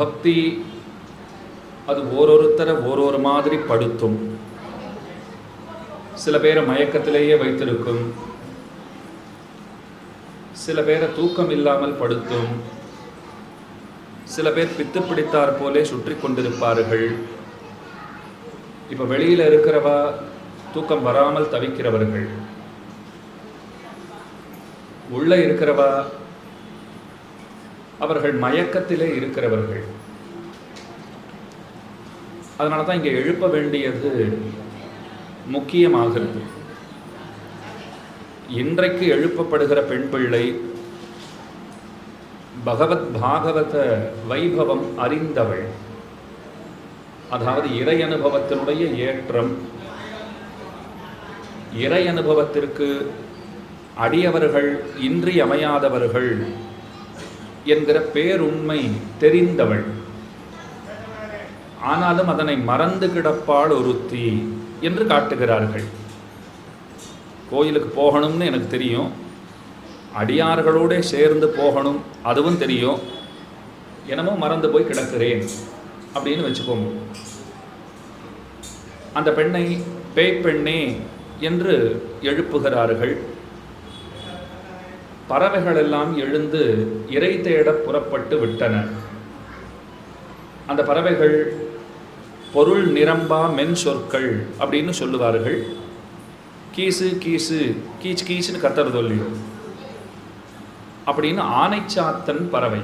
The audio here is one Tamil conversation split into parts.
பக்தி அது ஓரொருத்தரை ஓரொரு மாதிரி படுத்தும். சில பேரை மயக்கத்திலேயே வைத்திருக்கும், சில பேரை தூக்கம் இல்லாமல் படுத்தும், சில பேர் பித்து பிடித்தார் போலே சுற்றி கொண்டிருப்பார்கள். இப்போ வெளியில் இருக்கிறவா தூக்கம் வராமல் தவிக்கிறவர்கள், உள்ளே இருக்கிறவா அவர்கள் மயக்கத்திலே இருக்கிறவர்கள். அதனால தான் இங்கே எழுப்ப வேண்டியது முக்கியமாகிறது. இன்றைக்கு எழுப்பப்படுகிற பெண் பிள்ளை பகவத் பாகவத வைபவம் அறிந்தவள். அதாவது இறை அனுபவத்தினுடைய ஏற்றம், இறை அனுபவத்திற்கு அடியவர்கள் இன்றியமையாதவர்கள் என்கிற பேருண்மை தெரிந்தவள். ஆனாலும் அதனை மறந்து கிடப்பாள் ஒருத்தி என்று காட்டுகிறார்கள். கோயிலுக்கு போகணும்னு எனக்கு தெரியும், அடியார்களோடு சேர்ந்து போகணும் அதுவும் தெரியும், என்னமோ மறந்து போய் கிடக்கிறேன் அப்படின்னு வச்சுக்கோங்க. அந்த பெண்ணை பேய் பெண்ணே என்று எழுப்புகிறார்கள். பறவைகள் எல்லாம் எழுந்து இறை தேட புறப்பட்டு விட்டன. அந்த பறவைகள் பொருள் நிரம்பா மென் சொற்கள் அப்படின்னு சொல்லுவார்கள். கீசு கீசு கீச் கீச்சுன்னு கத்துறது இல்லையோ அப்படின்னு ஆனைச்சாத்தன் பறவை,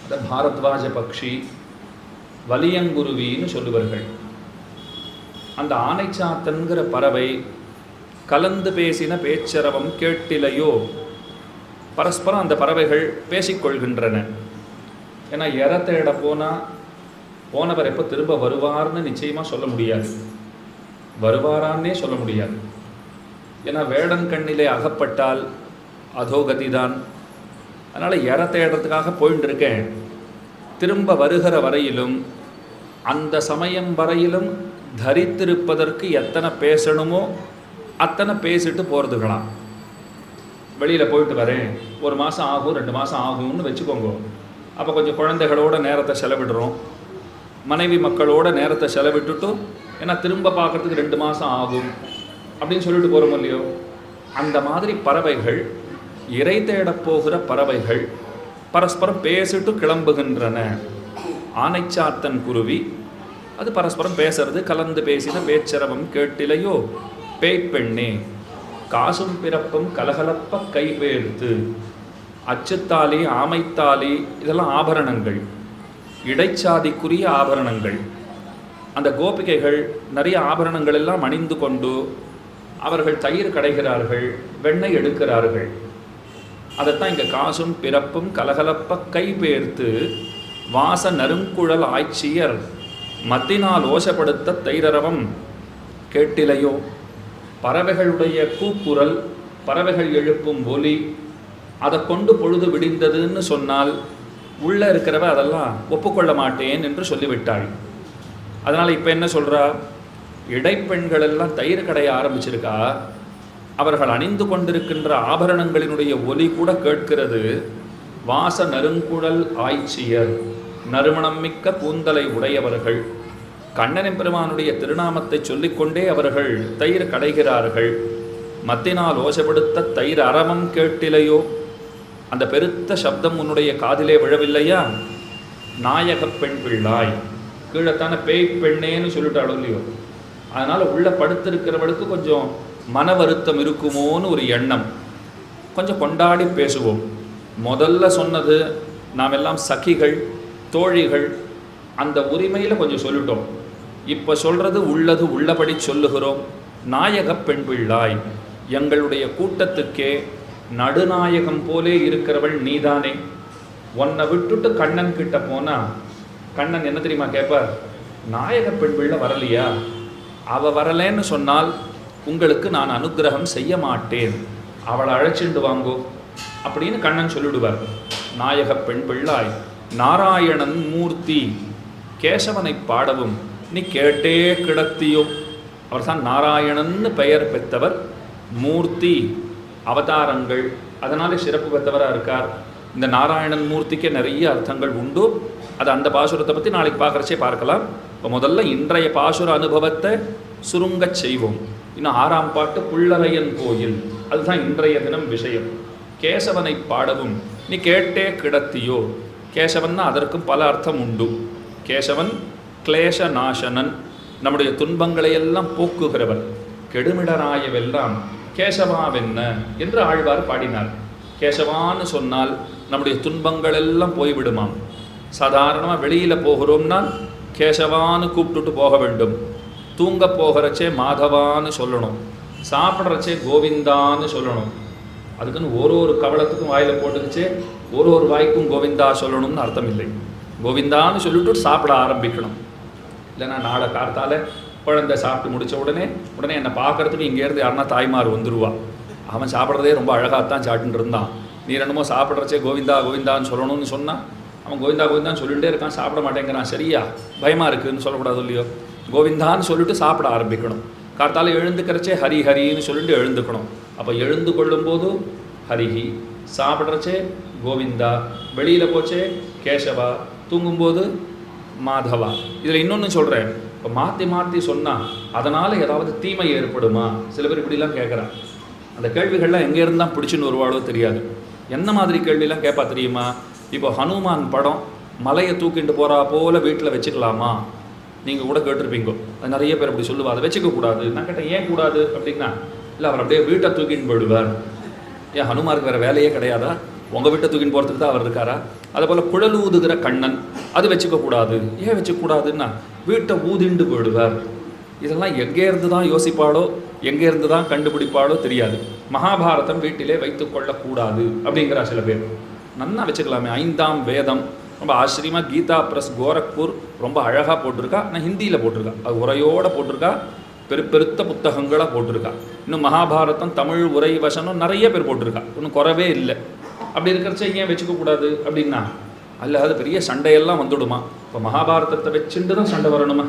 அந்த பாரத்வாஜ பக்ஷி, வலியங்குருவின்னு சொல்லுவார்கள். அந்த ஆனைச்சாத்தன்கிற பறவை கலந்து பேசின பேச்சரவம் கேட்டிலையோ. பரஸ்பரம் அந்த பறவைகள் பேசிக்கொள்கின்றன. ஏன்னா இறை தேட போனவர் எப்போ திரும்ப வருவார்னு நிச்சயமாக சொல்ல முடியாது, வருவாரான்னே சொல்ல முடியாது. ஏன்னா வேடன் கண்ணிலே அகப்பட்டால் அதோகதி தான். அதனால் இறை தேடுறதுக்காக போயிட்டு இருக்கேன், திரும்ப வருகிற வரையிலும் அந்த சமயம் வரையிலும் தரித்திருப்பதற்கு எத்தனை பேசணுமோ அத்தனை பேசிட்டு போகிறதுக்கலாம். வெளியில் போயிட்டு வரேன், 1 மாதம் ஆகும் 2 மாதம் ஆகும்னு வச்சுக்கோங்க. அப்போ கொஞ்சம் குழந்தைகளோட நேரத்தை செலவிடுறோம், மனைவி மக்களோட நேரத்தை செலவிட்டுட்டு ஏன்னா திரும்ப பார்க்குறதுக்கு 2 மாதம் ஆகும் அப்படின்னு சொல்லிட்டு போகிறோம் இல்லையோ. அந்த மாதிரி பறவைகள், இறை தேடப் போகிற பறவைகள் பரஸ்பரம் பேசிட்டு கிளம்புகின்றன. ஆனைச்சாத்தன் குருவி அது பரஸ்பரம் பேசுறது, கலந்து பேசின பேச்சரவம் கேட்டிலையோ. பேய் பெண்ணே காசும் பிறப்பும் கலகலப்ப கைபேர்த்து. அச்சுத்தாலி, ஆமைத்தாலி இதெல்லாம் ஆபரணங்கள், இடைச்சாதிக்குரிய ஆபரணங்கள். அந்த கோபிகைகள் நிறைய ஆபரணங்கள் எல்லாம் அணிந்து கொண்டு அவர்கள் தயிர் கடைகிறார்கள், வெண்ணெய் எடுக்கிறார்கள். அதைத்தான் இங்கே காசும் பிறப்பும் கலகலப்ப கைபேர்த்து வாச நறுங்குழல் ஆய்ச்சியர் மத்தினால் ஓசப்படுத்த தைரரவம் கேட்டிலையோ. பறவைகளுடைய கூக்குரல், பறவைகள் எழுப்பும் ஒலி, அதை கொண்டு பொழுது விடிந்ததுன்னு சொன்னால் உள்ளே இருக்கிறவ அதெல்லாம் ஒப்புக்கொள்ள மாட்டேன் என்று சொல்லிவிட்டாள். அதனால் இப்போ என்ன சொல்கிறா, இடைப்பெண்கள் எல்லாம் தயிர் கடைய ஆரம்பிச்சிருக்கா, அவர்கள் அணிந்து கொண்டிருக்கின்ற ஆபரணங்களினுடைய ஒலி கூட கேட்கிறது. வாச நறுங்குழல் ஆய்ச்சியர், நறுமணம் மிக்க கூந்தலை உடையவர்கள், கண்ணனின் பெருமானுடைய திருநாமத்தை சொல்லிக்கொண்டே அவர்கள் தயிர் கடைகிறார்கள். மத்தினால் ஓசைப்படுத்த தயிர் அரவம் கேட்டிலையோ. அந்த பெருத்த சப்தம் உன்னுடைய காதிலே விழவில்லையா. நாயக பெண் பிள்ளாய், கீழத்தான பேய் பெண்ணேன்னு சொல்லிட்டாலும் இல்லையோ. அதனால் உள்ள படுத்திருக்கிறவளுக்கு கொஞ்சம் மன வருத்தம் இருக்குமோன்னு ஒரு எண்ணம். கொஞ்சம் கொண்டாடி பேசுவோம். முதல்ல சொன்னது நாம் எல்லாம் சகிகள், தோழிகள், அந்த உரிமையில் கொஞ்சம் சொல்லிட்டோம். இப்போ சொல்கிறது உள்ளது உள்ளபடி சொல்லுகிறோம். நாயக பெண் பிள்ளாய், எங்களுடைய கூட்டத்துக்கே நடுநாயகம் போலே இருக்கிறவள் நீதானே. உன்னை விட்டுட்டு கண்ணன் கிட்ட போனால் கண்ணன் என்ன தெரியுமா கேட்பார், நாயக பெண் பிள்ளை வரலையா, அவள் வரலேன்னு சொன்னால் உங்களுக்கு நான் அனுக்கிரகம் செய்ய மாட்டேன், அவளை அழைச்சிண்டு வாங்கோ அப்படின்னு கண்ணன் சொல்லிடுவார். நாயக பெண் பிள்ளாய் நாராயணன் மூர்த்தி, கேசவனை பாடவும் நீ கேட்டே கிடத்தியோ. அவர் தான் நாராயணன்னு பெயர் பெற்றவர், மூர்த்தி அவதாரங்கள், அதனாலே சிறப்பு பெற்றவராக இருக்கார். இந்த நாராயணன் மூர்த்திக்கு நிறைய அர்த்தங்கள் உண்டு. அது அந்த பாசுரத்தை பற்றி நாளைக்கு பார்க்குறச்சே பார்க்கலாம். இப்போ முதல்ல இன்றைய பாசுர அனுபவத்தை சுருங்கச் செய்வோம். இன்னும் 6ஆம் பாட்டு புள்ளரையன் கோயில், அதுதான் இன்றைய தினம் விஷயம். கேசவனை பாடவும் நீ கேட்டே கிடத்தியோ. கேசவன்னா அதற்கும் பல அர்த்தம் உண்டு. கேசவன் கிளேச நாசனன், நம்முடைய துன்பங்களை எல்லாம் போக்குகிறவர். கெடுமிடராயவெல்லாம் கேசவாவென்ன என்று ஆழ்வார் பாடினார். கேசவான்னு சொன்னால் நம்முடைய துன்பங்கள் எல்லாம் போய்விடுமாம். சாதாரணமாக வெளியில் போகிறோம்னா கேசவான்னு கூப்பிட்டுட்டு போக வேண்டும். தூங்க போகிறச்சே மாதவான்னு சொல்லணும், சாப்பிட்றச்சே கோவிந்தான்னு சொல்லணும். அதுக்குன்னு ஒரு கவளத்துக்கும் வாயில் போட்டுக்கிச்சே ஒரு வாய்க்கும் கோவிந்தா சொல்லணும்னு அர்த்தம் இல்லை. கோவிந்தான்னு சொல்லிட்டு சாப்பிட ஆரம்பிக்கணும். இல்லைன்னா நாளை கார்த்தால குழந்தை சாப்பிட்டு முடித்த உடனே என்னை பார்க்குறதுக்கு இங்கேருந்து யாருன்னா தாய்மார் வந்துடுவா. அவன் சாப்பிட்றதே ரொம்ப அழகாகத்தான் சாப்பிட்டுட்டு இருந்தான், நீ என்னமோ சாப்பிட்றச்சே கோவிந்தா கோவிந்தான்னு சொல்லணும்னு சொன்னால் அவன் கோவிந்தா கோவிந்தான்னு சொல்லிகிட்டே இருக்கான், சாப்பிட மாட்டேங்கிறான். சரியா பயமாக இருக்குதுன்னு சொல்லக்கூடாது இல்லையோ. கோவிந்தான்னு சொல்லிட்டு சாப்பிட ஆரம்பிக்கணும். கார்த்தால எழுந்துக்கிறச்சே ஹரி ஹரின்னு சொல்லிட்டு எழுந்துக்கணும். அப்போ எழுந்து கொள்ளும்போது ஹரிஹி, சாப்பிட்றச்சே கோவிந்தா, வெளியில் போச்சே கேசவா, தூங்கும்போது மாதவா. இதில் இன்னொன்று சொல்கிறேன், இப்போ மாற்றி சொன்னால் அதனால் ஏதாவது தீமை ஏற்படுமா? சில பேர் இப்படிலாம் கேட்குறான். அந்த கேள்விகள்லாம் எங்கே இருந்தால் பிடிச்சின்னு வருவாளோ தெரியாது. என்ன மாதிரி கேள்விலாம் கேட்பா தெரியுமா? இப்போ ஹனுமான் படம் மலையை தூக்கிட்டு போகிறா போல் வீட்டில் வச்சுக்கலாமா? நீங்கள் கூட கேட்டிருப்பீங்க. அது நிறைய பேர் அப்படி சொல்லுவா, அதை வச்சுக்கக்கூடாது. நான் கேட்டேன், ஏன் கூடாது அப்படின்னா, இல்லை அவர் அப்படியே வீட்டை தூக்கின்னு போயிடுவார். ஏன் ஹனுமாருக்கு வேறு வேலையே கிடையாதா? உங்கள் வீட்டை தூக்கின்னு போகிறதுக்கு தான் அவர் இருக்காரா? அதே போல் குழல் ஊதுகிற கண்ணன், அது வச்சுக்கக்கூடாது. ஏன் வச்சுக்கூடாதுன்னா வீட்டை ஊதிண்டு போயிடுவார். இதெல்லாம் எங்கேருந்து தான் யோசிப்பாளோ, எங்கேருந்து தான் கண்டுபிடிப்பாளோ தெரியாது. மகாபாரதம் வீட்டிலே வைத்து கொள்ளக்கூடாது அப்படிங்கிறா சில பேர். நன்னா வச்சுக்கலாமே, 5ஆம் வேதம் ரொம்ப ஆச்சரியமாக கீதா ப்ரெஸ் கோரக்பூர் ரொம்ப அழகாக போட்டிருக்கா. ஆனால் ஹிந்தியில் போட்டிருக்கா, அது உரையோடு போட்டிருக்கா, பெருத்த புத்தகங்களாக போட்டிருக்கா. இன்னும் மகாபாரதம் தமிழ் உரை வசனம் நிறைய பேர் போட்டிருக்கா, இன்னும் குறவே இல்லை. அப்படி இருக்கிறச்ச ஏன் வச்சுக்கக்கூடாது அப்படின்னா, அல்ல அது பெரிய சண்டையெல்லாம் வந்துடுமா? இப்போ மகாபாரதத்தை வச்சுட்டு தான் சண்டை வரணுமா?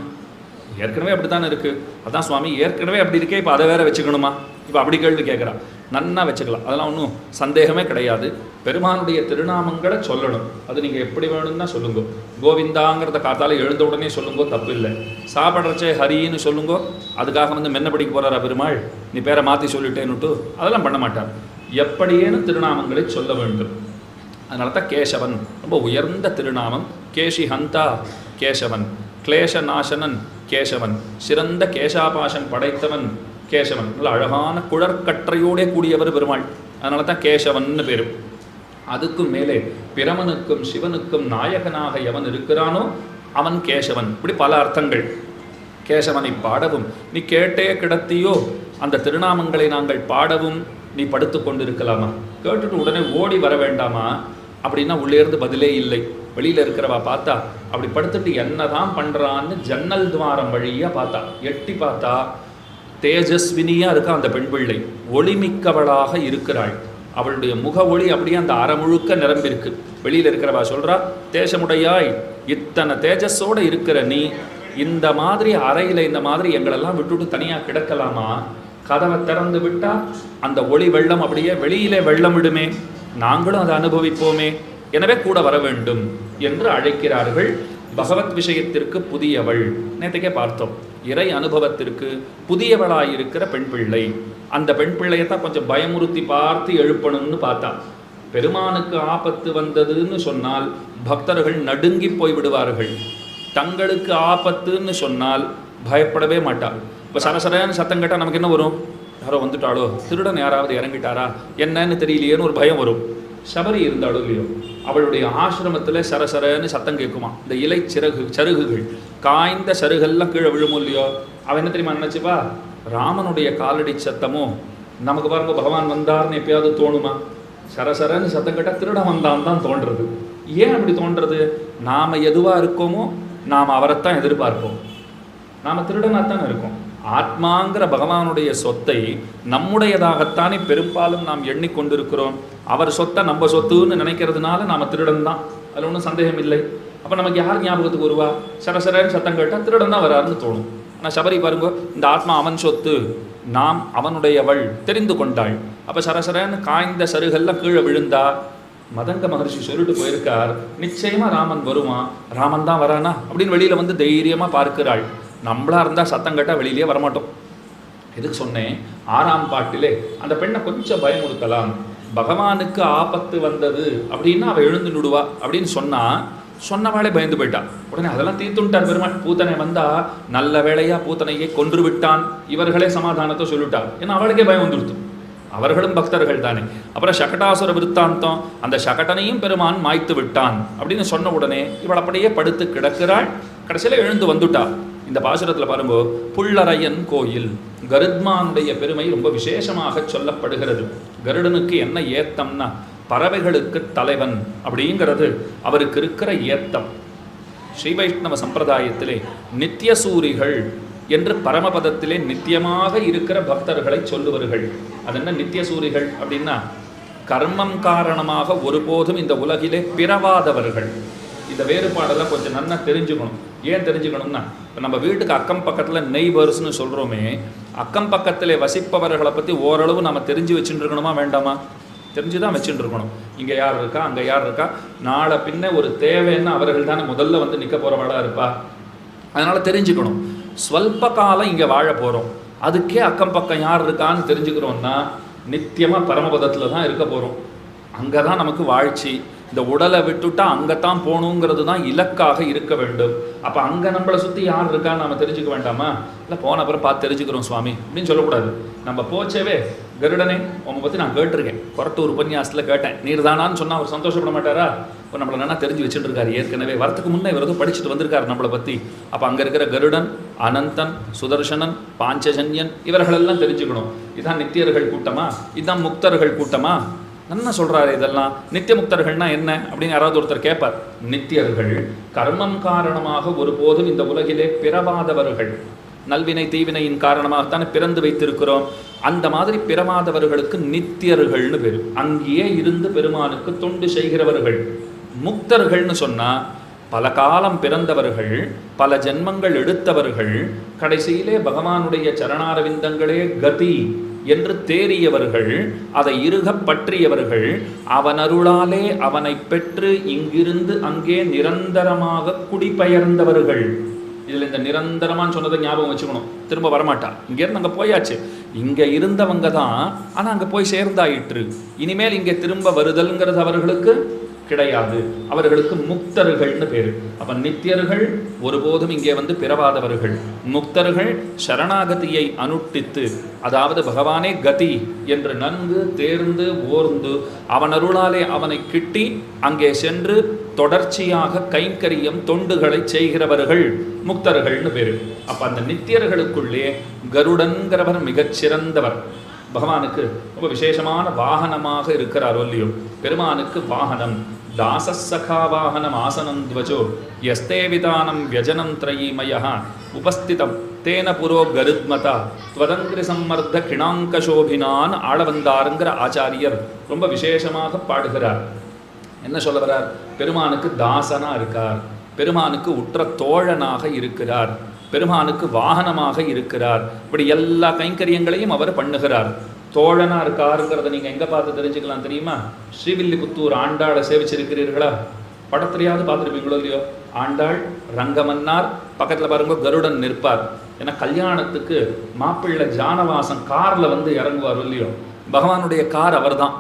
ஏற்கனவே அப்படி தானே இருக்குது. அதான் சுவாமி ஏற்கனவே அப்படி இருக்கே, இப்போ அதை வேற வச்சுக்கணுமா? இப்போ அப்படி கேள்வி கேட்குறான். நன்னா வச்சுக்கலாம், அதெல்லாம் ஒன்றும் சந்தேகமே கிடையாது. பெருமானுடைய திருநாமங்களை சொல்லணும், அது நீங்கள் எப்படி வேணும்னா சொல்லுங்க. கோவிந்தாங்கிறத காத்தால எழுந்த உடனே சொல்லுங்கோ, தப்பு இல்லை. சாப்பிட்றச்சே ஹரின்னு சொல்லுங்கோ. அதுக்காக மென்னப்படிக்க போகிறாரா பெருமாள், நீ பேரை மாற்றி சொல்லிட்டேன்னுட்டு அதெல்லாம் பண்ண மாட்டார். எப்படியேன்னு திருநாமங்களை சொல்ல வேண்டும். அதனால தான் கேசவன் ரொம்ப உயர்ந்த திருநாமம். கேஷி ஹந்தா கேசவன், கிளேஷ நாசனன் கேசவன், சிறந்த கேசாபாசன் படைத்தவன் கேசவன். நல்ல அழகான குழற்கற்றையோடே கூடியவர் பெருமாள். அதனால தான் கேசவன்னு பேரும். அதுக்கும் மேலே பிரமனுக்கும் சிவனுக்கும் நாயகனாக எவன் இருக்கிறானோ அவன் கேசவன். இப்படி பல அர்த்தங்கள். கேசவனை பாடவும் நீ கேட்டே கிடத்தியோ. அந்த திருநாமங்களை நாங்கள் பாடவும் நீ படுத்து கொண்டிருக்கலாமா? கேட்டுட்டு உடனே ஓடி வர வேண்டாமா அப்படின்னா உள்ளேருந்து பதிலே இல்லை. வெளியில் இருக்கிறவா பார்த்தா அப்படி படுத்துட்டு என்ன தான் பண்ணுறான்னு ஜன்னல் துவாரம் வழியாக பார்த்தா, எட்டி பார்த்தா தேஜஸ்வினியாக இருக்கா அந்த பெண் பிள்ளை. ஒளிமிக்கவளாக இருக்கிறாள். அவளுடைய முக ஒளி அப்படியே அந்த அரை முழுக்க நிரம்பிருக்கு. வெளியில் இருக்கிறவா சொல்கிறா, தேசமுடையாய் இத்தனை தேஜஸோடு இருக்கிற நீ இந்த மாதிரி அறையில் இந்த மாதிரி எங்களெல்லாம் விட்டுட்டு தனியாக கிடக்கலாமா? கதவை திறந்து விட்டால் அந்த ஒளி வெள்ளம் அப்படியே வெளியிலே வெள்ளம் விடுமே, நாங்களும் அதை அனுபவிப்போமே, எனவே கூட வர வேண்டும் என்று அழைக்கிறார்கள். பகவத் விஷயத்திற்கு புதியவள், நேற்றுக்கே பார்த்தோம். இறை அனுபவத்திற்கு புதியவளாயிருக்கிற பெண் பிள்ளை. அந்த பெண் பிள்ளையத்தான் கொஞ்சம் பயமுறுத்தி பார்த்து எழுப்பணும்னு பார்த்தா. பெருமானுக்கு ஆபத்து வந்ததுன்னு சொன்னால் பக்தர்கள் நடுங்கி போய் விடுவார்கள். தங்களுக்கு ஆபத்துன்னு சொன்னால் பயப்படவே மாட்டாள். இப்போ சரசரன்னு சத்தம் கேட்டால் நமக்கு என்ன வரும்? யாரோ வந்துட்டாளோ, திருடன் யாராவது இறங்கிட்டாரா, என்னன்னு தெரியலையேன்னு ஒரு பயம் வரும். சபரி இருந்தாலும் இல்லையோ, அவளுடைய ஆசிரமத்தில் சரசரன்னு சத்தம் கேட்குமா. இந்த இலை சருகுகள் காய்ந்த சருகெல்லாம் கீழே விழுமோ இல்லையோ, அவன் என்ன தெரியுமா நினச்சிப்பா, ராமனுடைய காலடி சத்தமோ நமக்கு பாருங்க பகவான் வந்தார்னு எப்பயாவது தோணுமா? சரசரன்னு சத்தம் கேட்டால் திருடன் வந்தான் தான் தோன்றது. ஏன் அப்படி தோன்றது? நாம் எதுவாக இருக்கோமோ நாம் அவரைத்தான் எதிர்பார்ப்போம். நாம் திருடனாகத்தான் இருக்கோம். ஆத்மாங்கிற பகவானுடைய சொத்தை நம்முடையதாகத்தானே பெரும்பாலும் நாம் எண்ணிக்கொண்டிருக்கிறோம். அவர் சொத்தை நம்ம சொத்துன்னு நினைக்கிறதுனால நாம் திருடன் தான், அதில் ஒன்றும் சந்தேகம் இல்லை. அப்போ நமக்கு யார் ஞாபகத்துக்கு வருவா? சரசரன்னு சத்தம் கேட்டால் திருடன் தான் வராருன்னு தோணும். ஆனால் சபரி பாருங்க, இந்த ஆத்மா அவன் சொத்து, நாம் அவனுடையவள் தெரிந்து கொண்டாள். அப்போ சரசரன்னு காய்ந்த சருகெல்லாம் கீழே விழுந்தா மதங்க மகர்ஷி சொல்லிட்டு போயிருக்கார், நிச்சயமா ராமன் வருவான். ராமன் தான் வரானா அப்படின்னு வெளியில வந்து தைரியமா பார்க்கிறாள். நம்மளா இருந்தா சத்தம் கேட்டா வெளியிலேயே வரமாட்டோம். எதுக்கு சொன்னேன், 6ஆம் பாட்டிலே அந்த பெண்ணை கொஞ்சம் பயமுறுத்தலாம். பகவானுக்கு ஆபத்து வந்தது அப்படின்னா அவ எழுந்து நுடுவா அப்படின்னு சொன்னவாளே பயந்து போயிட்டா. உடனே அதெல்லாம் தீர்த்துட்டார் பெருமாள். பூத்தனை வந்தா நல்ல வேளையா பூத்தனையை கொன்று விட்டான், இவர்களே சமாதானத்தை சொல்லிட்டார். ஏன்னா அவளுக்கே பயம் வந்துடுத்து, அவர்களும் பக்தர்கள் தானே. அப்புறம் சகடாசுர விருத்தாந்தம், அந்த சகடனையும் பெருமான் மாய்த்து விட்டான் அப்படின்னு சொன்ன உடனே இவள் அப்படியே படுத்து கிடக்கிறாள். கடைசியில் எழுந்து வந்துட்டா. இந்த பாசுரத்தில் பாருங்கோ, புள்ளரையன் கோயில் கருத்மானுடைய பெருமை ரொம்ப விசேஷமாக சொல்லப்படுகிறது. கருடனுக்கு என்ன ஏத்தம்னா பறவைகளுக்கு தலைவன் அப்படிங்கிறது அவருக்கு இருக்கிற ஏத்தம். ஸ்ரீ வைஷ்ணவ சம்பிரதாயத்திலே நித்தியசூரிகள் என்று பரமபதத்திலே நித்தியமாக இருக்கிற பக்தர்களை சொல்லுவார்கள். அது என்ன நித்தியசூரிகள் அப்படின்னா, கர்மம் காரணமாக ஒருபோதும் இந்த உலகிலே பிறவாதவர்கள். இந்த வேறுபாடெல்லாம் கொஞ்சம் நல்லா தெரிஞ்சுக்கணும். ஏன் தெரிஞ்சுக்கணும்னா, இப்போ நம்ம வீட்டுக்கு அக்கம் பக்கத்தில் நெய்பர்ஸ்னு சொல்கிறோமே, அக்கம் பக்கத்தில் வசிப்பவர்களை பற்றி ஓரளவு நம்ம தெரிஞ்சு வச்சுட்டு இருக்கணுமா வேண்டாமா? தெரிஞ்சு தான் வச்சுட்டு இருக்கணும். இங்கே யார் இருக்கா, அங்கே யார் இருக்கா, நாளை பின்ன ஒரு தேவைன்னு அவர்கள் தானே முதல்ல வந்து நிற்க போகிறவளாக இருப்பா. அதனால் தெரிஞ்சுக்கணும். ஸ்வல்ப காலம் இங்கே வாழ போகிறோம், அதுக்கே அக்கம் பக்கம் யார் இருக்கான்னு தெரிஞ்சுக்கிறோம்னா நித்தியமாக பரமபதத்தில் தான் இருக்க போகிறோம். அங்கே தான் நமக்கு வாழ்ச்சி. இந்த உடலை விட்டுட்டா அங்கே தான் போகணுங்கிறது தான் இலக்காக இருக்க வேண்டும். அப்போ அங்கே நம்மளை சுற்றி யார் இருக்கான்னு நம்ம தெரிஞ்சுக்க வேண்டாமா? இல்லை போன அப்புறம் பார்த்து தெரிஞ்சுக்கிறோம் சுவாமி அப்படின்னு சொல்லக்கூடாது. நம்ம போச்சவே, கருடனே உங்களை பற்றி நான் கேட்டிருக்கேன், கொரட்டூர் உபன்யாசத்தில் கேட்டேன், நீர் தானான்னு சொன்னால் அவர் சந்தோஷப்பட மாட்டாரா? இப்போ நம்மளை நல்லா தெரிஞ்சு வச்சுட்டு இருக்காரு. ஏற்கனவே வரத்துக்கு முன்னே இவர் ஏதோ படிச்சுட்டு வந்திருக்காரு நம்மளை பற்றி. அப்போ அங்கே இருக்கிற கருடன், அனந்தன், சுதர்சனன், பாஞ்சஜன்யன் இவர்களெல்லாம் தெரிஞ்சுக்கணும். இதுதான் நித்தியர்கள் கூட்டமா, இதுதான் முக்தர்கள் கூட்டமா? என்ன சொல்கிறாரு இதெல்லாம்? நித்திய முக்தர்கள்னா என்ன அப்படின்னு யாராவது ஒருத்தர் கேட்பார். நித்தியர்கள் கர்மம் காரணமாக ஒருபோதும் இந்த உலகிலே பிறவாதவர்கள். நல்வினை தீவினையின் காரணமாகத்தானே பிறந்து வைத்திருக்கிறோம். அந்த மாதிரி பிறவாதவர்களுக்கு நித்தியர்கள்னு பேர். அங்கேயே இருந்து பெருமானுக்கு தொண்டு செய்கிறவர்கள். முக்தர்கள்னு சொன்னால் பல காலம் பிறந்தவர்கள், பல ஜென்மங்கள் எடுத்தவர்கள், கடைசியிலே பகவானுடைய சரணாரவிந்தங்களே கதி என்று தேறியவர்கள், அதை இறுக பற்றியவர்கள், அவன் அருளாலே அவனை பெற்று இங்கிருந்து அங்கே நிரந்தரமாக குடிபெயர்ந்தவர்கள். இதில் இந்த நிரந்தரமானு சொன்னதை ஞாபகம் வச்சுக்கணும். திரும்ப வரமாட்டா. இங்கேருந்து அங்கே போயாச்சு. இங்கே இருந்தவங்க தான், ஆனால் அங்கே போய் சேர்ந்தாயிற்று. இனிமேல் இங்கே திரும்ப வருதல்ங்கிறது அவர்களுக்கு கிடையாது. அவர்களுக்கு முக்தர்கள்னு பேர். அப்போ நித்தியர்கள் ஒருபோதும் இங்கே வந்து பிறவாதவர்கள். முக்தர்கள் சரணாகதியை அனுஷ்டித்து, அதாவது பகவானே கதி என்று நன்கு தேர்ந்து ஓர்ந்து அவன் அருளாலே அவனை கிட்டி அங்கே சென்று தொடர்ச்சியாக கைங்கரியம் தொண்டுகளை செய்கிறவர்கள் முக்தர்கள்னு பேர். அப்போ அந்த நித்தியர்களுக்குள்ளே கருடன்கிறவர் மிகச்சிறந்தவர். பகவானுக்கு ரொம்ப விசேஷமான வாகனமாக இருக்கிறார். இல்லையோ, பெருமானுக்கு வாகனம் தாசசகா வாகனம் ஆசனம் துவஜோ யஸ்தே விதானம் வியஜனம் த்ரயீமயः உபஸ்திதம் தேன புரோ கருத்மதா துவதங்கிரி சம்மர்த்த கிணாங்கசோபினான் ஆளவந்தாருங்கிற ஆச்சாரியர் ரொம்ப விசேஷமாக பாடுகிறார். என்ன சொல்ல வர்றார்? பெருமானுக்கு தாசனா இருக்கார், பெருமானுக்கு உற்ற தோழனாக இருக்கிறார், பெருமானுக்கு வாகனமாக இருக்கிறார். இப்படி எல்லா கைங்கரியங்களையும் அவர் பண்ணுகிறார். தோழனா இருக்காருங்கிறத நீங்கள் எங்கே பார்த்து தெரிஞ்சுக்கலாம் தெரியுமா? ஸ்ரீவில்லிபுத்தூர் ஆண்டாளை சேவிச்சிருக்கிறீர்களா? படத்திலையாவது பார்த்துருப்பீங்களோ இல்லையோ? ஆண்டாள், ரங்கமன்னார், பக்கத்தில் பாருங்க கருடன் நிற்பார். ஏன்னா கல்யாணத்துக்கு மாப்பிள்ளை ஜானவாசன் காரில் வந்து இறங்குவார் இல்லையோ? பகவானுடைய கார் அவர் தான்.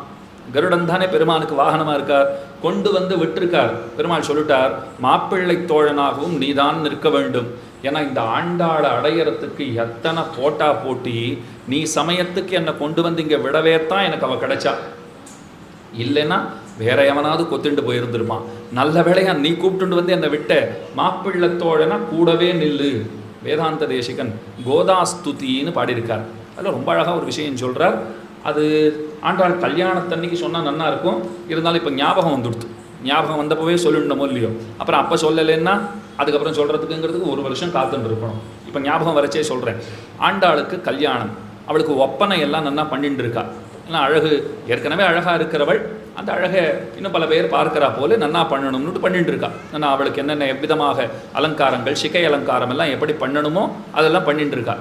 கருடன் தானே பெருமானுக்கு வாகனமாக இருக்கார். கொண்டு வந்து விட்டிருக்கார். பெருமாள் சொல்லிட்டார், மாப்பிள்ளை தோழனாகவும் நீதான் நிற்க வேண்டும். ஏன்னா இந்த ஆண்டாளை அடையறதுக்கு எத்தனை போட்டா போட்டி, நீ சமயத்துக்கு என்னை கொண்டு வந்து இங்கே விடவே தான் எனக்கு அவள் கிடைச்சா. இல்லைன்னா வேற எவனாவது கொத்துண்டு போயிருந்துருமா. நல்ல வேளையா நீ கூப்பிட்டு வந்து என்னை விட்ட. மாப்பிள்ளை தோழனா கூடவே நில்லு. வேதாந்த தேசிகன் கோதாஸ்துதின்னு பாடியிருக்கார். அதில் ரொம்ப அழகாக ஒரு விஷயம் சொல்கிறார். அது ஆண்டாள் கல்யாணத்தன்னைக்கு சொன்னால் நல்லா இருக்கும். இருந்தாலும் இப்போ ஞாபகம் வந்துடுத்து. ஞாபகம் வந்தப்பவே சொல்லிடணுமோ இல்லையோ? அப்புறம் அப்போ சொல்லலைன்னா அதுக்கப்புறம் சொல்கிறதுக்குங்கிறதுக்கு ஒரு வருஷம் காத்துட்டு இருக்கணும். இப்போ ஞாபகம் வரைச்சே சொல்கிறேன். ஆண்டாளுக்கு கல்யாணம், அவளுக்கு ஒப்பனை எல்லாம் நல்லா பண்ணிட்டு இருக்கா. ஏன்னா அழகு ஏற்கனவே அழகாக இருக்கிறவள், அந்த அழகை இன்னும் பல பேர் பார்க்குறா போல நல்லா பண்ணணும்னு பண்ணிட்டு இருக்கா. ஏன்னா அவளுக்கு என்னென்ன எவ்விதமாக அலங்காரங்கள், சிகை அலங்காரம் எல்லாம் எப்படி பண்ணணுமோ அதெல்லாம் பண்ணிட்டு இருக்கா.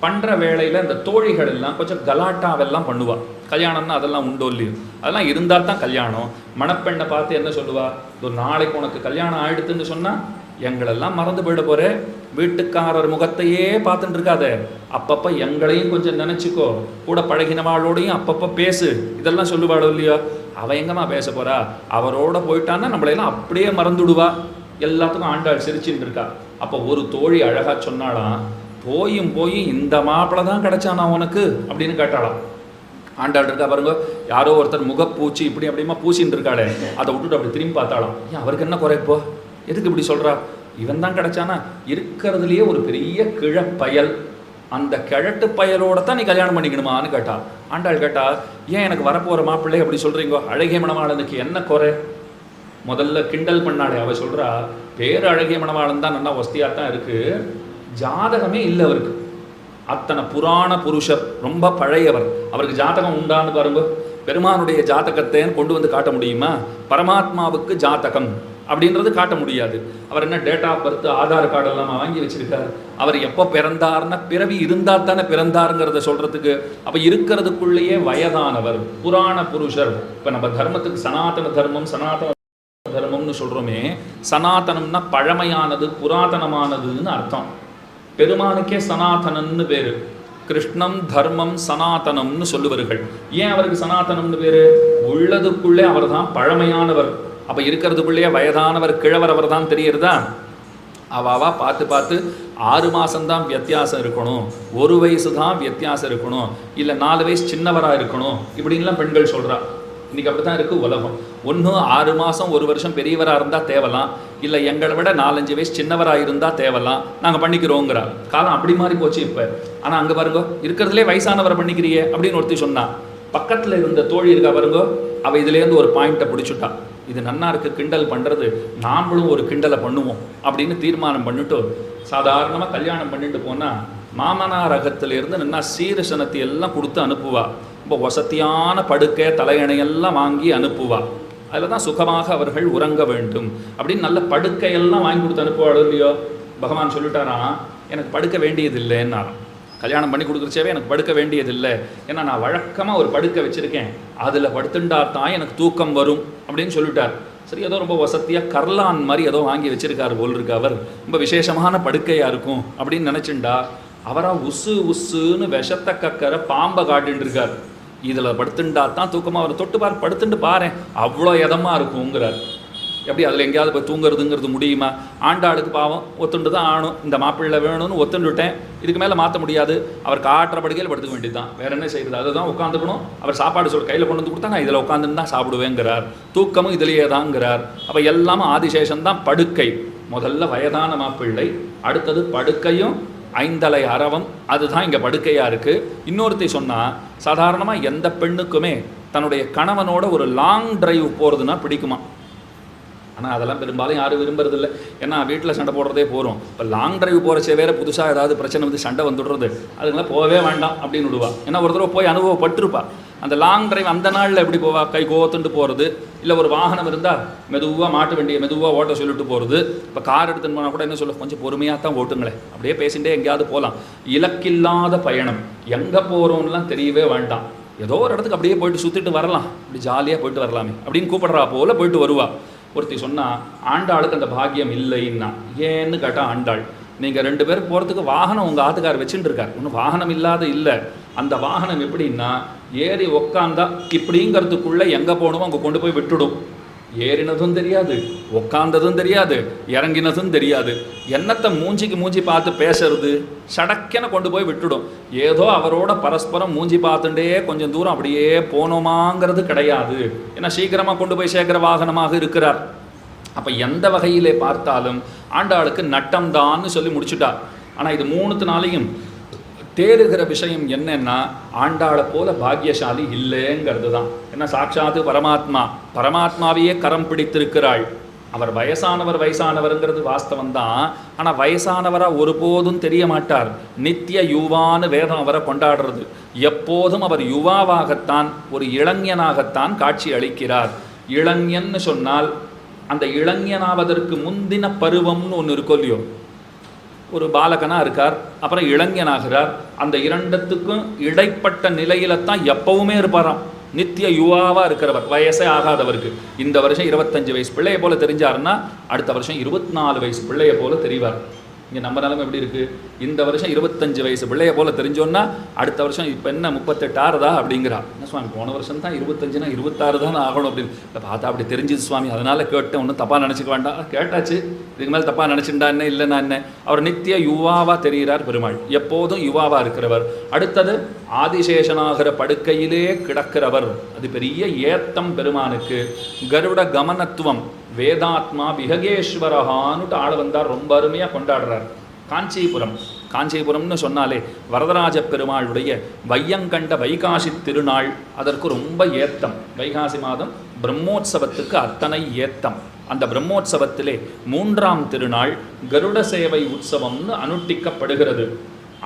பண்ணுற வேளையில் இந்த தோழிகள் எல்லாம் கொஞ்சம் கலாட்டாவெல்லாம் பண்ணுவாள். கல்யாணம்னா அதெல்லாம் உண்டோ இல்லையோ, அதெல்லாம் இருந்தால் தான் கல்யாணம். மணப்பெண்ணை பார்த்து என்ன சொல்லுவா, ஒரு நாளைக்கு உனக்கு கல்யாணம் ஆயிடுத்துன்னு சொன்னால் எங்களெல்லாம் மறந்து போயிட போகிற, வீட்டுக்காரர் முகத்தையே பார்த்துட்டு இருக்காத, அப்பப்போ எங்களையும் கொஞ்சம் நினச்சிக்கோ, கூட பழகினவாளோடையும் அப்பப்போ பேசு, இதெல்லாம் சொல்லுவாளோ இல்லையோ. அவள் எங்கம்மா பேச போகிறா, அவரோட போயிட்டான்னா நம்மளையெல்லாம் அப்படியே மறந்துடுவா. எல்லாத்துக்கும் ஆண்டாள் சிரிச்சுட்டு இருக்கா. அப்போ ஒரு தோழி அழகாக சொன்னாலாம், போய் இந்த மாப்பிள்ளை தான் கிடைச்சானா உனக்கு அப்படின்னு கேட்டாளாம். ஆண்டாள் இருக்கா பாருங்க, யாரோ ஒருத்தர் முகப்பூச்சி இப்படி அப்படிமா பூச்சின்னு இருக்காளே, அதை விட்டுட்டு அப்படி திரும்பி பார்த்தாலாம். ஏன் அவருக்கு என்ன குறைப்போ, எதுக்கு இப்படி சொல்கிறா, இவன் தான் கிடைச்சானா, இருக்கிறதுலையே ஒரு பெரிய கிழப்பயல், அந்த கிழட்டு பயலோட தான் நீ கல்யாணம் பண்ணிக்கணுமான்னு கேட்டா. ஆண்டாள் கேட்டா, ஏன் எனக்கு வரப்போகிற மாப்பிள்ளை அப்படி சொல்கிறீங்கோ, அழகிய மணவாளனுக்கு என்ன குறை? முதல்ல கிண்டல் பண்ணாளே, அவள் சொல்கிறா, பேர் அழகிய மணவாளன் தான் நல்லா வசதியாக தான் இருக்குது, ஜாதகமே இல்லை அவருக்கு. அத்தனை புராண புருஷர், ரொம்ப பழையவர், அவருக்கு ஜாதகம் உண்டான்னு பாருங்க. பெருமானுடைய ஜாதகத்தை கொண்டு வந்து காட்ட முடியுமா? பரமாத்மாவுக்கு ஜாதகம் அப்படின்றது காட்ட முடியாது. அவர் என்ன டேட் ஆஃப் பர்த் ஆதார் கார்டெல்லாம் வாங்கி வச்சிருக்கார். அவர் எப்போ பிறந்தார்னா பிறவி இருந்தால் தானே பிறந்தாருங்கிறத சொல்கிறதுக்கு. அப்போ இருக்கிறதுக்குள்ளேயே வயதானவர், புராண புருஷர். இப்போ நம்ம தர்மத்துக்கு சனாதன தர்மம் சனாதன தர்மம்னு சொல்கிறோமே, சனாதனம்னா பழமையானது புராதனமானதுன்னு அர்த்தம். பெருமானுக்கே சனாதனன்னு பேர். கிருஷ்ணம் தர்மம் சனாதனம்னு சொல்லுவார்கள். ஏன் அவருக்கு சனாதனம்னு பேர்? உள்ளதுக்குள்ளே அவர் தான் பழமையானவர். அப்போ இருக்கிறதுக்குள்ளேயே வயதானவர் கிழவர் அவர் தான் தெரியுறதா. அவாவா பார்த்து பார்த்து 6 மாதம்தான் வித்தியாசம் இருக்கணும், 1 வயசு தான் வித்தியாசம் இருக்கணும், இல்லை 4 வயசு சின்னவராக இருக்கணும், இப்படின்லாம் பெண்கள் சொல்கிறா. இன்றைக்கி அப்படி தான் இருக்குது உலகம். ஒன்று 6 மாதம் 1 வருஷம் பெரியவராக இருந்தால் தேவலாம், இல்லை எங்களை விட 4-5 வயசு சின்னவராக இருந்தால் தேவலாம், நாங்கள் பண்ணிக்கிறோங்கிறா. காலம் அப்படி மாறி போச்சு இப்போ. ஆனால் அங்கே பாருங்கோ, இருக்கிறதுலே வயசானவரை பண்ணிக்கிறியே அப்படின்னு ஒருத்தி சொன்னான். பக்கத்தில் இருந்த தோழி இருக்கா பாருங்கோ, அவள் இதுலேருந்து ஒரு பாயிண்ட்டை பிடிச்சுட்டா. இது நன்னா இருக்குது கிண்டல் பண்ணுறது, நாம்ளும் ஒரு கிண்டலை பண்ணுவோம் அப்படின்னு தீர்மானம் பண்ணிட்டு, சாதாரணமாக கல்யாணம் பண்ணிட்டு போனால் மாமனார் ரகத்திலேருந்து நன்னா சீரசனத்தை எல்லாம் கொடுத்து அனுப்புவா. ரொம்ப வசதியான படுக்கை தலையணையெல்லாம் வாங்கி அனுப்புவா. அதில் தான் சுகமாக அவர்கள் உறங்க வேண்டும் அப்படின்னு நல்ல படுக்கையெல்லாம் வாங்கி கொடுத்து அனுப்புவாளோ இல்லையோ. பகவான் சொல்லிட்டாராம், எனக்கு படுக்க வேண்டியதில்லைன்னாராம். கல்யாணம் பண்ணி கொடுக்குறச்சேவே எனக்கு படுக்க வேண்டியதில்லை, ஏன்னா நான் வழக்கமாக ஒரு படுக்கை வச்சுருக்கேன், அதில் படுத்துண்டா தான் எனக்கு தூக்கம் வரும் அப்படின்னு சொல்லிட்டார். சரி, ஏதோ ரொம்ப வசதியாக கர்லான் மாதிரி ஏதோ வாங்கி வச்சுருக்காரு போல் இருக்கு, அவர் ரொம்ப விசேஷமான படுக்கையாக இருக்கும் அப்படின்னு நினச்சிண்டா, அவராக உசுன்னு விஷத்தை கக்கிற பாம்பை காட்டின்னு இருக்கார். இதில் படுத்துண்டா தான் தூக்கமாக அவர் தொட்டு பார், படுத்துட்டு பாரு அவ்வளோ இதமாக இருக்குங்கிறார். எப்படி அதில் எங்கேயாவது போய் தூங்குறதுங்கிறது முடியுமா? ஆண்டாளுக்கு பாவம் ஒத்துண்டு தான் ஆணும், இந்த மாப்பிள்ளை வேணும்னு ஒத்துண்டுட்டேன், இதுக்கு மேலே மாற்ற முடியாது, அவர் காட்டுற படுக்கையில் படுத்துக்க வேண்டியது தான், வேறு என்ன செய்யுது, அதுதான் உட்காந்துக்கணும். அவர் சாப்பாடு சொல் கையில் கொண்டு வந்து கொடுத்தா நான் இதில் உட்காந்துன்னு தான் சாப்பிடுவேங்கிறார், தூக்கமும் இதிலேயே தாங்கிறார். அப்போ எல்லாமும் ஆதிசேஷன் தான் படுக்கை. முதல்ல வயதான மாப்பிள்ளை, அடுத்தது படுக்கையும் 5 அலை அரவம், அதுதான் இங்கே படுக்கையாக இருக்குது. இன்னொருத்தி சொன்னால், சாதாரணமாக எந்த பெண்ணுக்குமே தன்னுடைய கணவனோட ஒரு லாங் டிரைவ் போகிறதுனா பிடிக்குமா? ஆனால் அதெல்லாம் பெரும்பாலும் யாரும் விரும்புறதில்லை, ஏன்னா வீட்டில் சண்டை போடுறதே போகிறோம். இப்போ லாங் டிரைவ் போகிறச்சே வேறு புதுசாக ஏதாவது பிரச்சனை வந்து சண்டை வந்துடுறது, அதுங்களாம் போகவே வேண்டாம் அப்படின்னு விடுவா. ஏன்னா ஒரு தடவை போய் அனுபவப்பட்டிருப்பா. அந்த லாங் டிரைவ் அந்த நாளில் எப்படி போவா, கை கோத்துண்டு போகிறது, இல்லை ஒரு வாகனம் இருந்தால் மெதுவாக மாட்டு வண்டியை மெதுவாக ஓட்ட சொல்லிட்டு போகிறது. இப்போ கார் எடுத்துன்னு போனால் கூட என்ன சொல்ல, கொஞ்சம் பொறுமையாக தான் ஓட்டுங்களேன், அப்படியே பேசிகிட்டே எங்கேயாவது போகலாம். இலக்கில்லாத பயணம், எங்கே போகிறோம்லாம் தெரியவே வேண்டாம், ஏதோ ஒரு இடத்துக்கு அப்படியே போயிட்டு சுற்றிட்டு வரலாம், அப்படி ஜாலியாக போயிட்டு வரலாமே அப்படின்னு கூப்பிட்றா போல் போயிட்டு வருவா. ஒருத்தி சொன்னால், ஆண்டாளுக்கு அந்த பாக்கியம் இல்லைன்னா. ஏன்னு கேட்டால், ஆண்டாள் நீங்கள் 2 பேர் போகிறதுக்கு வாகனம் உங்கள் ஆத்துக்கார் வச்சுட்டு இருக்கார், ஒன்றும் வாகனம் இல்லாத இல்லை. அந்த வாகனம் எப்படின்னா, ஏறி உக்காந்தா இப்படிங்கிறதுக்குள்ளே எங்கே போகணுமோ அங்கே கொண்டு போய் விட்டுடும். ஏறினதும் தெரியாது, உக்காந்ததும் தெரியாது, இறங்கினதும் தெரியாது. என்னத்தை மூஞ்சிக்கு மூஞ்சி பார்த்து பேசுறது, சடக்கென கொண்டு போய் விட்டுடும். ஏதோ அவரோட பரஸ்பரம் மூஞ்சி பார்த்துட்டே கொஞ்சம் தூரம் அப்படியே போனோமாங்கிறது கிடையாது. ஏன்னா சீக்கிரமாக கொண்டு போய் சேர்க்கிற வாகனமாக இருக்கிறார். அப்போ எந்த வகையிலே பார்த்தாலும் ஆண்டாளுக்கு நட்டம்தான்னு சொல்லி முடிச்சுட்டார். ஆனால் இது 3 தேறுகிற விஷயம் என்னன்னா, ஆண்டாளை போல பாக்கியசாலி இல்லைங்கிறது தான். ஏன்னா சாட்சாத்து பரமாத்மாவையே கரம் பிடித்திருக்கிறாள். அவர் வயசானவருங்கிறது வாஸ்தவம் தான். ஆனால் வயசானவராக ஒருபோதும் தெரிய மாட்டார். நித்திய யுவான்னு வேதம் அவரை கொண்டாடுறது. எப்போதும் அவர் யுவாவாகத்தான், ஒரு இளைஞனாகத்தான் காட்சி அளிக்கிறார். இளைஞன்னு சொன்னால் அந்த இளைஞனாவதற்கு முந்தின பருவம்னு ஒன்று இருக்கும் இல்லையோ, ஒரு பாலகனாக இருக்கார், அப்புறம் இளைஞனாகிறார். அந்த இரண்டத்துக்கும் இடைப்பட்ட நிலையில தான் எப்பவுமே இருப்பாராம். நித்திய யுவாவாக இருக்கிறவர், வயசே ஆகாதவருக்கு. இந்த வருஷம் 25 வயசு பிள்ளையை போல தெரிஞ்சாருன்னா அடுத்த வருஷம் 24 வயசு பிள்ளையை போல தெரிவார். இங்கே நம்ம நிலைமை எப்படி இருக்குது? இந்த வருஷம் 25 வயசு பிள்ளையை போல் தெரிஞ்சோன்னா அடுத்த வருஷம் இப்போ என்ன 38 ஆறுதா அப்படிங்கிறா. என்ன சுவாமி போன வருஷம் தான் 25னா 26 தானே ஆகணும் அப்படின்னு. இல்லை பார்த்தா அப்படி தெரிஞ்சுது சுவாமி, அதனால் கேட்டேன், ஒன்றும் தப்பாக நினச்சிக்க வேண்டாம். கேட்டாச்சு, இதுக்கு மேலே தப்பாக நினச்சிண்டா என்ன இல்லைன்னா என்ன. அவர் நித்திய யுவாவாக தெரிகிறார் பெருமாள், எப்போதும் யுவாவாக இருக்கிறவர். அடுத்தது ஆதிசேஷனாகிற படுக்கையிலே கிடக்கிறவர், அது பெரிய ஏத்தம் பெருமானுக்கு. கருட கமனத்துவம், வேதாத்மா விஹகேஸ்வரஹான்னுட்டு ஆள் வந்தார், ரொம்ப அருமையாக கொண்டாடுறார். காஞ்சிபுரம்னு சொன்னாலே வரதராஜ பெருமாளுடைய வையங்கண்ட வைகாசி திருநாள், அதற்கு ரொம்ப ஏத்தம். வைகாசி மாதம் பிரம்மோற்சவத்துக்கு அத்தனை ஏத்தம். அந்த பிரம்மோற்சவத்திலே 3ஆம் திருநாள் கருட சேவை உற்சவம்னு அனுஷ்டிக்கப்படுகிறது.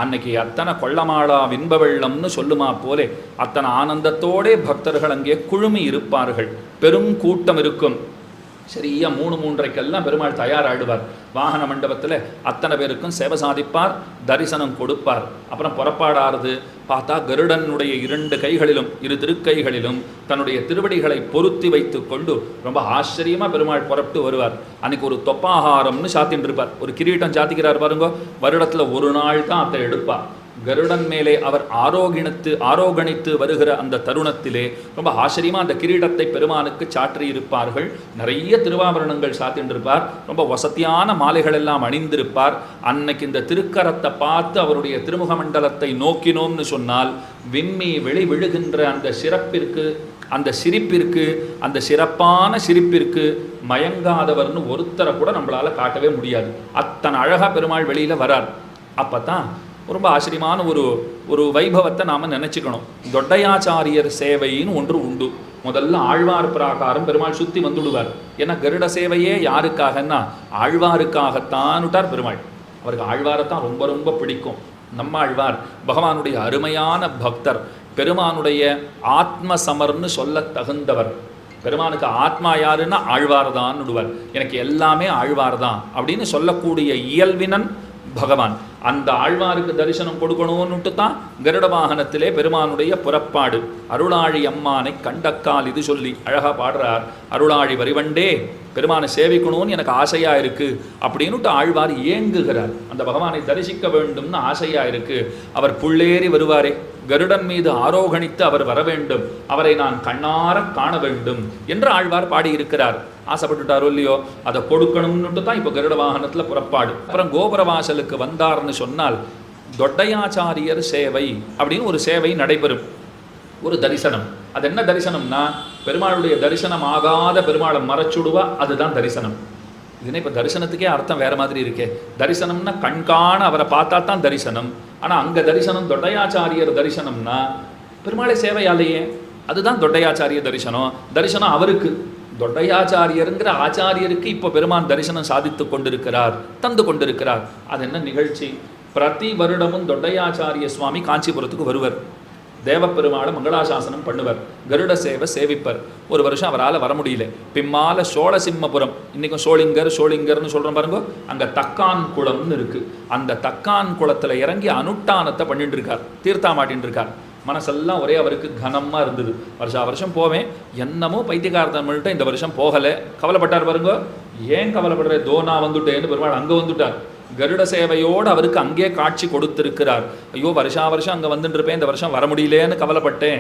அன்னைக்கு அத்தனை கொள்ளமாளா வின்ப வெள்ளம்னு சொல்லுமா போலே அத்தனை ஆனந்தத்தோடே பக்தர்கள் அங்கே குழுமி இருப்பார்கள். பெரும் கூட்டம் இருக்கும். சரியா 3:30க்கெல்லாம் பெருமாள் தயாராகிடுவார். வாகன மண்டபத்தில் அத்தனை பேருக்கும் சேவை சாதிப்பார், தரிசனம் கொடுப்பார். அப்புறம் புறப்பாடாறுது பார்த்தா கருடனுடைய 2 கைகளிலும் 2 திருக்கைகளிலும் தன்னுடைய திருவடிகளை பொருத்தி வைத்து கொண்டு ரொம்ப ஆச்சரியமாக பெருமாள் புறப்பட்டு வருவார். அன்றைக்கி ஒரு தொப்பாகாரம்னு சாத்தின்னு இருப்பார், ஒரு கிரீட்டம் சாத்திக்கிறார் பாருங்க. வருடத்தில் ஒரு நாள் தான் அதை எடுப்பார். கருடன் மேலே அவர் ஆரோகணித்து வருகிற அந்த தருணத்திலே ரொம்ப ஆச்சரியமாக அந்த கிரீடத்தை பெருமானுக்கு சாற்றி இருப்பார்கள். நிறைய திருவாபரணங்கள் சாத்தின்றிருப்பார், ரொம்ப வசதியான மாலைகள் எல்லாம் அணிந்திருப்பார். அன்னைக்கு இந்த திருக்கரத்தை பார்த்து அவருடைய திருமுக மண்டலத்தை நோக்கினோம்னு சொன்னால் விம்மி வெளி விழுகின்ற அந்த சிறப்பிற்கு, அந்த சிரிப்பிற்கு, அந்த சிறப்பான சிரிப்பிற்கு மயங்காதவர்னு ஒருத்தரை கூட நம்மளால் காட்டவே முடியாது. அத்தனை அழகாக பெருமாள் வெளியில் வரார். அப்போ தான் ரொம்ப ஆச்சரியமான ஒரு வைபவத்தை நாம் நினச்சிக்கணும். தொட்டையாச்சாரியர் சேவைன்னு ஒன்று உண்டு. முதல்ல ஆழ்வார் பிராகாரம் பெருமாள் சுற்றி வந்துடுவார். ஏன்னா கருட சேவையே யாருக்காகன்னா ஆழ்வாருக்காகத்தான்னுட்டார் பெருமாள். அவருக்கு ஆழ்வாரைத்தான் ரொம்ப ரொம்ப பிடிக்கும். நம்ம ஆழ்வார் பகவானுடைய அருமையான பக்தர், பெருமானுடைய ஆத்ம சமர்னு சொல்ல தகுந்தவர். பெருமானுக்கு ஆத்மா யாருன்னா ஆழ்வார் தான் விடுவார். எனக்கு எல்லாமே ஆழ்வார் தான் அப்படின்னு சொல்லக்கூடிய இயல்பினன் பகவான். அந்த ஆழ்வாருக்கு தரிசனம் கொடுக்கணும்னுட்டு தான் கருட வாகனத்திலே பெருமானுடைய புறப்பாடு. அருளாழி அம்மானை கண்டக்கால் இது சொல்லி அழகா பாடுறார். அருளாழி வரிவண்டே, பெருமானை சேவிக்கணும்னு எனக்கு ஆசையா இருக்கு அப்படின்னுட்டு ஆழ்வார் ஏங்குகிறார். அந்த பகவானை தரிசிக்க வேண்டும்னு ஆசையா இருக்கு. அவர் புள்ளேறி வருவாரே, கருடன் மீது ஆரோகணித்து அவர் வர வேண்டும், அவரை நான் கண்ணார காண வேண்டும் என்று ஆழ்வார் பாடியிருக்கிறார். ஆசைப்பட்டுட்டாரோ இல்லையோ, அதை கொடுக்கணும்னுட்டு தான் இப்போ கருட வாகனத்தில் புறப்பாடு. அப்புறம் கோபுரவாசலுக்கு வந்தார்னு சொன்னால் தொட்டையாச்சாரியர் சேவை அப்படின்னு ஒரு சேவை நடைபெறும். ஒரு தரிசனம். அது என்ன தரிசனம்னா, பெருமாளுடைய தரிசனம் ஆகாத பெருமாளை மறைச்சுடுவா, அதுதான் தரிசனம். இதுனா இப்போ தரிசனத்துக்கே அர்த்தம் வேற மாதிரி இருக்கே. தரிசனம்னா கண்காண அவரை பார்த்தா தான் தரிசனம். ஆனால் அங்கே தரிசனம் தொட்டையாச்சாரியர் தரிசனம்னா பெருமாளை சேவையாலேயே, அதுதான் தொட்டையாச்சாரிய தரிசனம். தரிசனம் அவருக்கு, தொட்டையாச்சாரியருங்கிற ஆச்சாரியருக்கு இப்போ பெருமான் தரிசனம் சாதித்து கொண்டிருக்கிறார், தந்து கொண்டிருக்கிறார். அது என்ன நிகழ்ச்சி? பிரதி வருடமும் தொட்டையாச்சாரிய சுவாமி காஞ்சிபுரத்துக்கு வருவர். தேவப்பெருமாளை மங்களாசாசனம் பண்ணுவர், கருட சேவை சேவிப்பர். ஒரு வருஷம் அவரால் வர முடியல. பிம்மால சோழசிம்மபுரம், இன்றைக்கும் சோளிங்கர்னு சொல்கிறோம் பாருங்க, அங்கே தக்கான் குளம்னு இருக்குது. அந்த தக்கான் குளத்தில் இறங்கி அனுஷ்டானத்தை பண்ணிட்டு இருக்கார், தீர்த்தா மாட்டின்னு இருக்கார். மனசெல்லாம் ஒரே அவருக்கு கனமாக இருந்தது. வருஷம் போவேன், என்னமோ பைத்தியகாரத்தமிழ்கிட்ட இந்த வருஷம் போகலை. கவலைப்பட்டார் பாருங்க. ஏன் கவலைப்படுற, தோனா வந்துட்டேன்னு பெருமாள் அங்கே வந்துட்டார். கருட சேவையோடு அவருக்கு அங்கே காட்சி கொடுத்திருக்கிறார். ஐயோ வருஷம் அங்கே வந்துட்டு இருப்பேன், இந்த வருஷம் வர முடியலேன்னு கவலைப்பட்டேன்.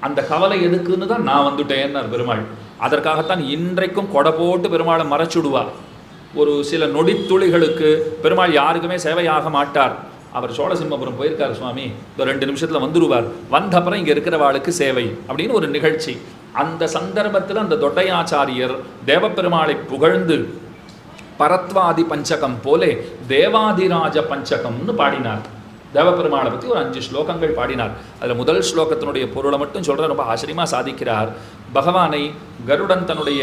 அந்த கவலை எதுக்குன்னு தான் நான் வந்துட்டேன்னார் பெருமாள். அதற்காகத்தான் இன்றைக்கும் கொடை போட்டு பெருமாளை மறைச்சுடுவார். ஒரு சில நொடித்துளிகளுக்கு பெருமாள் யாருக்குமே சேவையாக மாட்டார். அவர் சோழசிம்மபுரம் போயிருக்கார் சுவாமி, ஒரு 2 நிமிஷத்தில் வந்துடுவார். வந்த அப்புறம் இங்கே இருக்கிறவாளுக்கு சேவை அப்படின்னு ஒரு நிகழ்ச்சி. அந்த சந்தர்ப்பத்தில் அந்த தொட்டையாச்சாரியர் தேவப்பெருமாளை புகழ்ந்து பரத்வாதி பஞ்சகம் போலே தேவாதிராஜ பஞ்சகம்னு பாடினார். தேவப்பெருமாளை பற்றி ஒரு 5 ஸ்லோகங்கள் பாடினார். அதில் முதல் ஸ்லோகத்தினுடைய பொருளை மட்டும் சொல்கிற ரொம்ப ஆச்சரியமாக சாதிக்கிறார். பகவானை கருடன் தன்னுடைய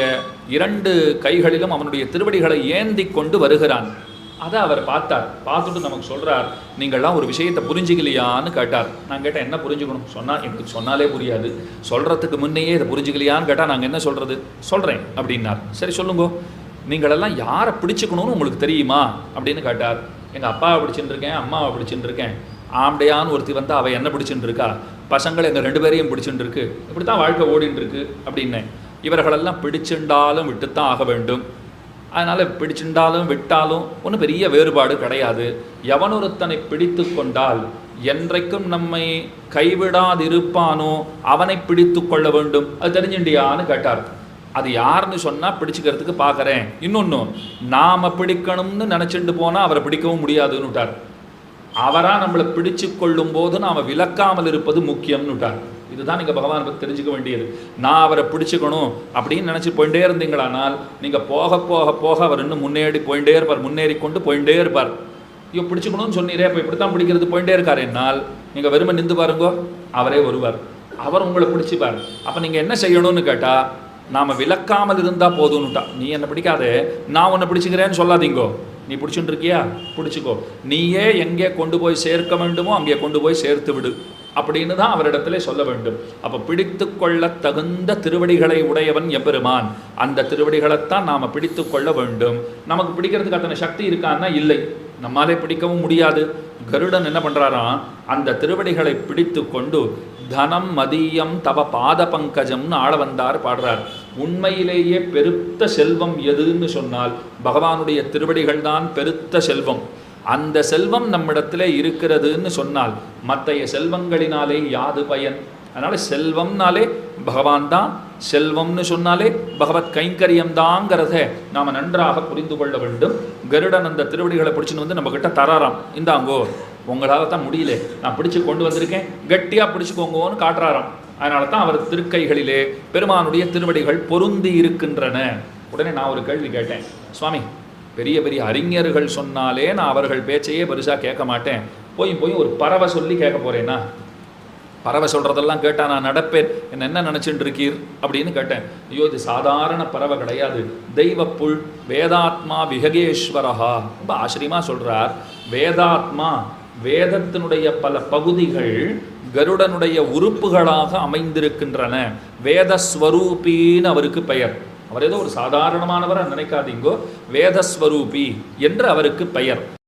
2 கைகளிலும் அவனுடைய திருவடிகளை ஏந்தி கொண்டு வருகிறான். அதை அவர் பார்த்தார். பார்த்துட்டு நமக்கு சொல்கிறார், நீங்கள்லாம் ஒரு விஷயத்தை புரிஞ்சுக்கலையான்னு கேட்டார். நான் கேட்டேன், என்ன புரிஞ்சுக்கணும்? சொன்னால் எனக்கு சொன்னாலே புரியாது, சொல்கிறதுக்கு முன்னையே இதை புரிஞ்சுக்கலையான்னு கேட்டால் நாங்கள் என்ன சொல்கிறது? சொல்கிறேன் அப்படின்னார். சரி சொல்லுங்கோ, நீங்களெல்லாம் யாரை பிடிச்சிக்கணும்னு உங்களுக்கு தெரியுமா அப்படின்னு கேட்டார். எங்கள் அப்பாவை பிடிச்சின்னு இருக்கேன், அம்மாவை பிடிச்சின்னு இருக்கேன், ஆம்படையான்னு ஒருத்தி வந்தால் அவள் என்ன பிடிச்சின்னு இருக்கா, பசங்களை எங்கள் 2 பேரையும் பிடிச்சின்னு இருக்கு, இப்படி தான் வாழ்க்கை ஓடின்னு இருக்கு அப்படின்னேன். இவர்களெல்லாம் பிடிச்சிருந்தாலும் விட்டுத்தான் ஆக வேண்டும். அதனால் பிடிச்சிருந்தாலும் விட்டாலும் ஒன்றும் பெரிய வேறுபாடு கிடையாது. எவனொருத்தனை பிடித்து கொண்டால் என்றைக்கும் நம்மை கைவிடாதிருப்பானோ அவனை பிடித்து கொள்ள வேண்டும். அது தெரிஞ்சுண்டியான்னு கேட்டார். அது யாருன்னு சொன்னால் பிடிச்சிக்கிறதுக்கு பார்க்குறேன். இன்னொன்று, நாம் பிடிக்கணும்னு நினச்சிட்டு போனால் அவரை பிடிக்கவும் முடியாதுன்னு விட்டார். அவராக நம்மளை பிடிச்சு கொள்ளும் போது நாம் விலக்காமல் இருப்பது முக்கியம்னு விட்டார். இதுதான் நீங்கள் பகவான் பற்றி தெரிஞ்சுக்க வேண்டியது. நான் அவரை பிடிச்சிக்கணும் அப்படின்னு நினச்சி போயிட்டே இருந்தீங்களானால் நீங்கள் போக போக போக அவர் இன்னும் முன்னேறி போயிட்டே இருப்பார், முன்னேறி கொண்டு போயிட்டே இருப்பார். ஐயோ பிடிச்சிக்கணும்னு சொன்னீரே, இப்போ இப்படி தான் பிடிக்கிறது போயிட்டே இருக்கார் என்னால் நீங்கள் வெறுமை நின்று பாருங்கோ, அவரே வருவார், அவர் உங்களை பிடிச்சிப்பார். அப்போ நீங்கள் என்ன செய்யணும்னு கேட்டால், நாம் விலக்காமல் இருந்தால் போதும்னுட்டா. நீ என்னை பிடிக்காதே, நான் உன்னை பிடிச்சிக்கிறேன்னு சொல்லாதீங்கோ. நீ பிடிச்சுட்டு இருக்கியா, பிடிச்சிக்கோ. நீயே எங்கே கொண்டு போய் சேர்க்க வேண்டுமோ அங்கே கொண்டு போய் சேர்த்து விடு அப்படின்னு தான் அவரிடத்திலே சொல்ல வேண்டும். அப்போ பிடித்து கொள்ள தகுந்த திருவடிகளை உடையவன் எம்பெருமான். அந்த திருவடிகளைத்தான் நாம் பிடித்து கொள்ள வேண்டும். நமக்கு பிடிக்கிறதுக்கு அத்தனை சக்தி இருக்கான்னா இல்லை, நம்மாலே பிடிக்கவும் முடியாது. கருடன் என்ன பண்ணுறாராம், அந்த திருவடிகளை பிடித்து கொண்டு தனம் மதியம் தவ பாத பங்கஜம்னு ஆள வந்தார் பாடுறார். உண்மையிலேயே பெருத்த செல்வம் எதுன்னு சொன்னால் பகவானுடைய திருவடிகள் தான் பெருத்த செல்வம். அந்த செல்வம் நம்மிடத்திலே இருக்கிறதுன்னு சொன்னால் மற்றைய செல்வங்களினாலே யாது பயன்? அதனால் செல்வம்னாலே பகவான் தான், செல்வம்னு சொன்னாலே பகவத் கைங்கரியம் தாங்கிறத நாம் நன்றாக புரிந்து கொள்ள வேண்டும். கருடன் அந்த திருவடிகளை பிடிச்சின்னு வந்து நம்மக்கிட்ட தராராம். இந்தாங்கோ, உங்களால் தான் முடியல, நான் பிடிச்சி கொண்டு வந்திருக்கேன், கட்டியாக பிடிச்சிக்கோங்கன்னு காட்டுறாராம். அதனால தான் அவர் திருக்கைகளிலே பெருமானுடைய திருவடிகள் பொருந்தி இருக்கின்றன. உடனே நான் ஒரு கேள்வி கேட்டேன், சுவாமி பெரிய பெரிய அறிஞர்கள் சொன்னாலே நான் அவர்கள் பேச்சையே பெருசாக கேட்க மாட்டேன், போய் ஒரு பறவை சொல்லி கேட்க போகிறேன்னா, பறவை சொல்கிறதெல்லாம் கேட்டால் நான் நடப்பேன், என்ன நினச்சிட்டு இருக்கீர் அப்படின்னு கேட்டேன். ஐயோ இது சாதாரண பறவை கிடையாது, தெய்வப்புள் வேதாத்மா விஹகேஸ்வரஹா. ரொம்ப ஆச்சரியமாக சொல்கிறார். வேதாத்மா, வேதத்தினுடைய பல பகுதிகள் கருடனுடைய உறுப்புகளாக அமைந்திருக்கின்றன. வேதஸ்வரூபின்னு அவருக்கு பெயர். அவர் ஏதோ ஒரு சாதாரணமானவரை நினைக்காதீங்கோ, வேதஸ்வரூபி என்று அவருக்கு பெயர்.